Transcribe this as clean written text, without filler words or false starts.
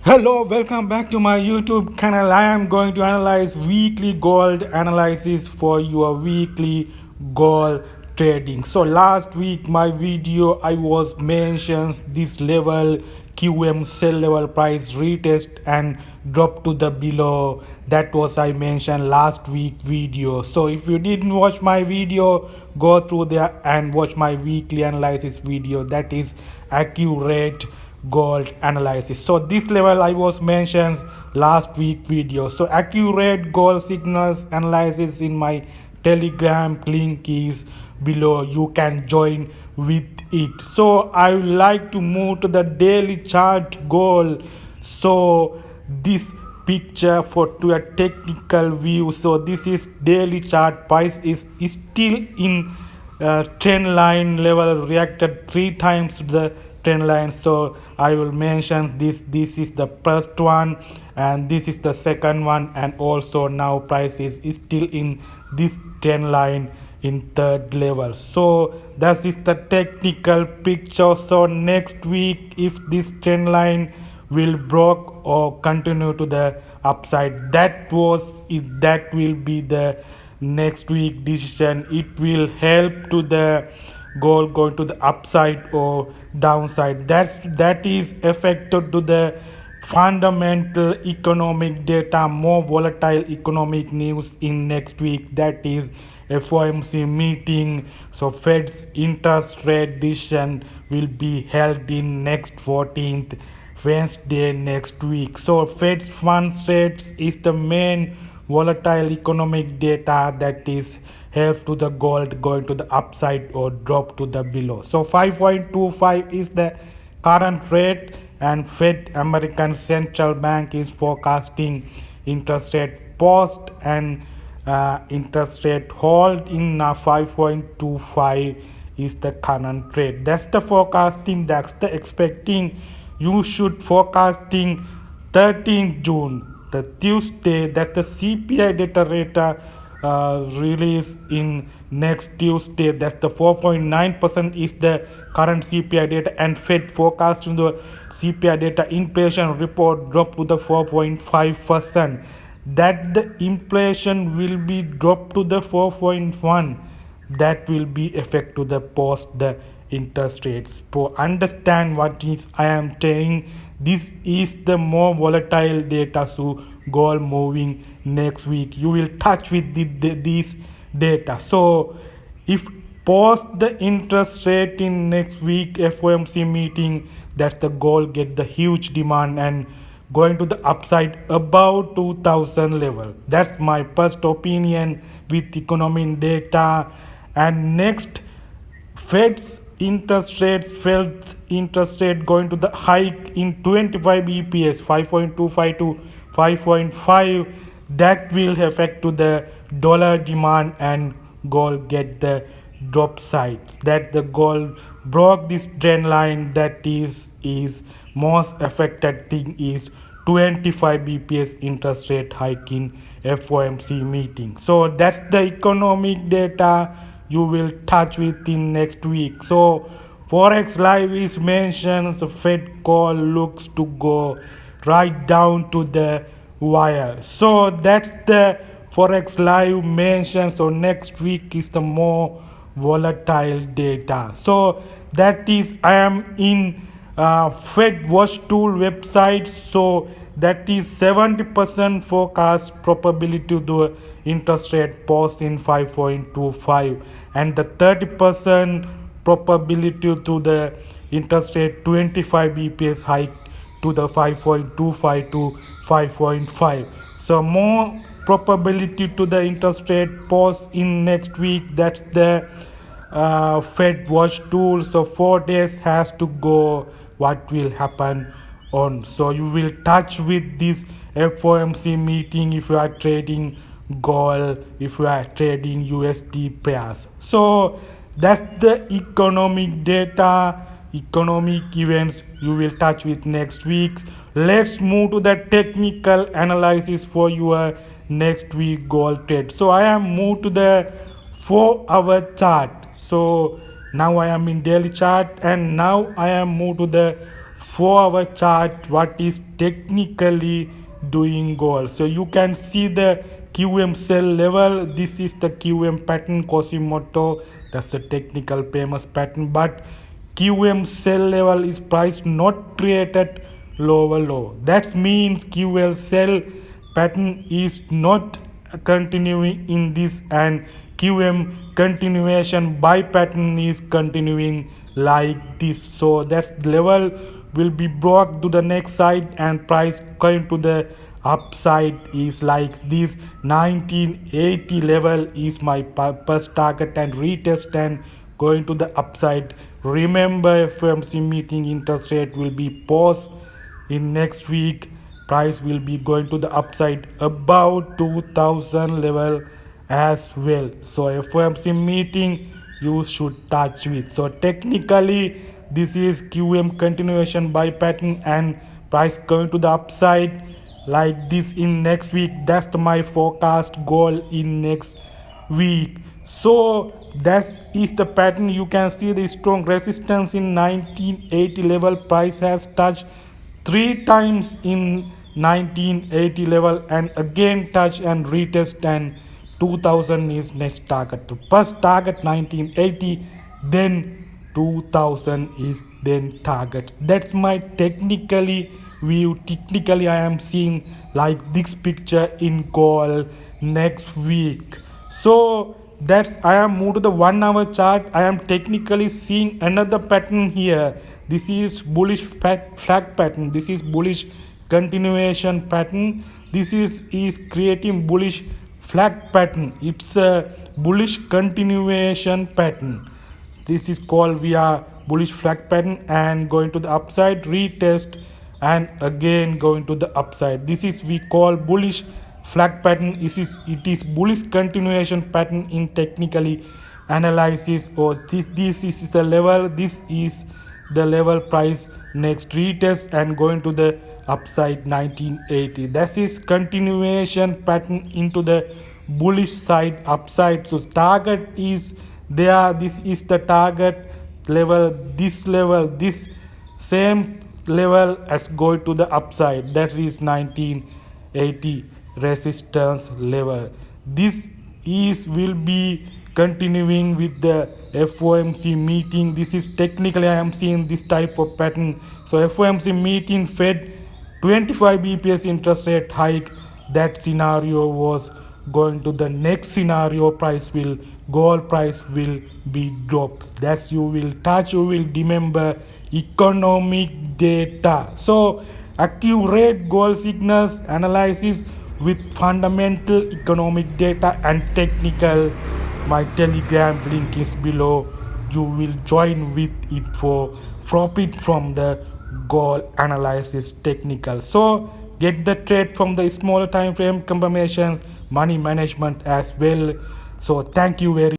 Hello, welcome back to my YouTube channel. I am going to analyze weekly gold analysis for your weekly gold trading. So last week my video I was mentions this level QM sell level price retest and drop to the below. That was I mentioned last week video. So if you didn't watch my video, go through there and watch my weekly analysis video. That is accurate gold analysis. So this level I was mentions last week video. So accurate gold signals analysis in my telegram link is below. You can join with it. So I would like to move to the daily chart gold. So this picture for to a technical view. So this is daily chart. Price is still in trend line level, reacted three times to the trend line. So I will mention this is the first one and this is the second one, and also now price is still in this trend line in third level. So that is the technical picture. So next week if this trend line will broke or continue to the upside, that will be the next week decision. It will help to the gold going to the upside or downside. That is affected to the fundamental economic data, more volatile economic news in next week. That is FOMC meeting. So Fed's interest rate decision will be held in next 14th Wednesday next week. So Fed's funds rates is the main volatile economic data that is help to the gold going to the upside or drop to the below. So 5.25 is the current rate, and Fed American Central Bank is forecasting interest rate post and interest rate hold in 5.25 is the current rate. That's the forecasting, that's the expecting. You should forecasting 13th June, the Tuesday, that the CPI data rate release in next Tuesday. That's the 4.9% is the current CPI data, and Fed forecasting the CPI data inflation report drop to the 4.5%. That the inflation will be dropped to the 4.1. That will be effect to the post the interest rates. For understand what is I am saying, this is the more volatile data. So gold moving next week, you will touch with these data. So if post the interest rate in next week FOMC meeting, that's the gold get the huge demand and going to the upside above 2000 level. That's my first opinion with economic data. And next, Fed's interest rate going to the hike in 25 bps, 5.25 to 5.5. That will affect to the dollar demand and gold get the drop sides. That the gold broke this trend line. That is most affected thing is 25 bps interest rate hike in FOMC meeting. So that's the economic data you will touch with in next week. So Forex live is mentioned. So Fed call looks to go right down to the wire. So that's the Forex live mentioned. So next week is the more volatile data. So that is I am in Fed Watch Tool website. So that is 70% forecast probability to the interest rate pause in 5.25, and the 30% probability to the interest rate 25 bps hike to the 5.25 to 5.5. So more probability to the interest rate pause in next week. That's the Fed watch tool. So 4 days has to go what will happen on. So you will touch with this FOMC meeting if you are trading gold, if you are trading USD pairs. So that's the economic data, economic events you will touch with next week's. Let's move to the technical analysis for your next week gold trade. So I am moved to the 4-hour chart. So now I am in daily chart, and now I am moved to the 4-hour chart what is technically doing gold. So you can see the QM sell level. This is the QM pattern, Kosimoto. That's a technical famous pattern, but QM sell level is price not created lower low. That means QL sell pattern is not continuing in this, and QM continuation buy pattern is continuing like this. So that level will be brought to the next side and price going to the upside is like this. 1980 level is my first target and retest and going to the upside. Remember, FOMC meeting interest rate will be paused in next week. Price will be going to the upside about 2000 level as well. So FOMC meeting you should touch with. So technically this is QM continuation buy pattern and price going to the upside like this in next week. That's my forecast goal in next week. So that is the pattern. You can see the strong resistance in 1980 level. Price has touched 3 times in 1980 level and again touch and retest, and 2000 is next target. The first target 1980, then 2000 is then target. That's my technically view. Technically I am seeing like this picture in gold next week. So that's I am moved to the 1 hour chart. I am technically seeing another pattern here. This is bullish flag pattern. This is bullish continuation pattern. This is creating bullish flag pattern. It's a bullish continuation pattern. This is called via bullish flag pattern and going to the upside, retest and again going to the upside. This is we call bullish flag pattern. It is bullish continuation pattern in technically analysis. Or this is the level, this is the level price next retest and going to the upside 1980. That is continuation pattern into the bullish side upside. So target is there. This is the target level, this same level as go to the upside. That is 1980 resistance level. This is will be continuing with the FOMC meeting. This is technically I am seeing this type of pattern. So FOMC meeting Fed 25 bps interest rate hike. That scenario was going to the next scenario. Price will gold price will be dropped. That's you will touch, you will remember economic data. So accurate gold signals analysis with fundamental economic data and technical. My telegram link is below. You will join with it for profit from the gold analysis technical. So get the trade from the smaller time frame confirmations, money management as well. So thank you very